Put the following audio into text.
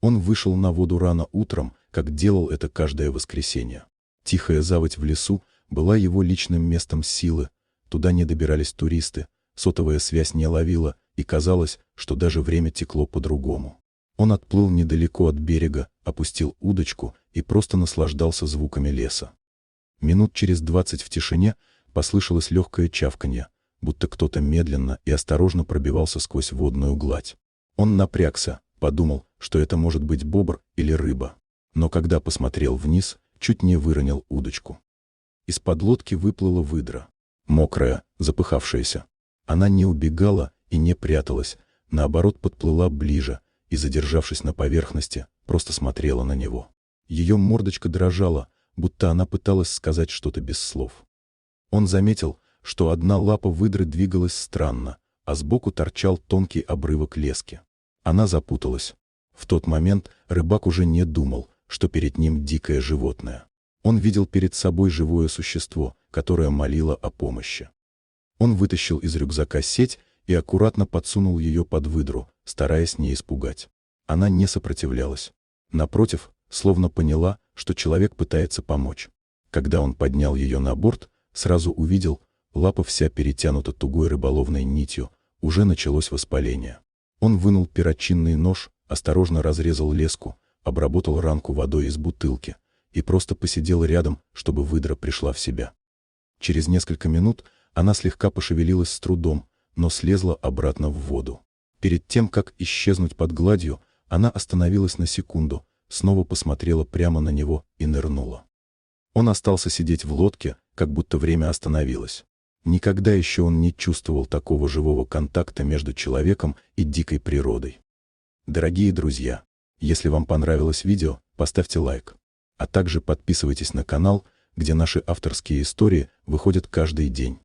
Он вышел на воду рано утром, как делал это каждое воскресенье. Тихая заводь в лесу была его личным местом силы, туда не добирались туристы, сотовая связь не ловила, и казалось, что даже время текло по-другому. Он отплыл недалеко от берега, опустил удочку и просто наслаждался звуками леса. Минут через 20 в тишине послышалось легкое чавканье, будто кто-то медленно и осторожно пробивался сквозь водную гладь. Он напрягся, подумал, что это может быть бобр или рыба. Но когда посмотрел вниз, чуть не выронил удочку. Из-под лодки выплыла выдра. Мокрая, запыхавшаяся. Она не убегала и не пряталась, наоборот подплыла ближе и, задержавшись на поверхности, просто смотрела на него. Ее мордочка дрожала, будто она пыталась сказать что-то без слов. Он заметил, что одна лапа выдры двигалась странно, а сбоку торчал тонкий обрывок лески. Она запуталась. В тот момент рыбак уже не думал, что перед ним дикое животное. Он видел перед собой живое существо, которое молило о помощи. Он вытащил из рюкзака сеть и аккуратно подсунул ее под выдру, стараясь не испугать. Она не сопротивлялась. Напротив, словно поняла, что человек пытается помочь. Когда он поднял ее на борт, сразу увидел, лапа вся перетянута тугой рыболовной нитью, уже началось воспаление. Он вынул перочинный нож, осторожно разрезал леску, обработал ранку водой из бутылки и просто посидел рядом, чтобы выдра пришла в себя. Через несколько минут она слегка пошевелилась с трудом, но слезла обратно в воду. Перед тем, как исчезнуть под гладью, она остановилась на секунду, снова посмотрела прямо на него и нырнула. Он остался сидеть в лодке, как будто время остановилось. Никогда еще он не чувствовал такого живого контакта между человеком и дикой природой. Дорогие друзья, если вам понравилось видео, поставьте лайк. А также подписывайтесь на канал, где наши авторские истории выходят каждый день.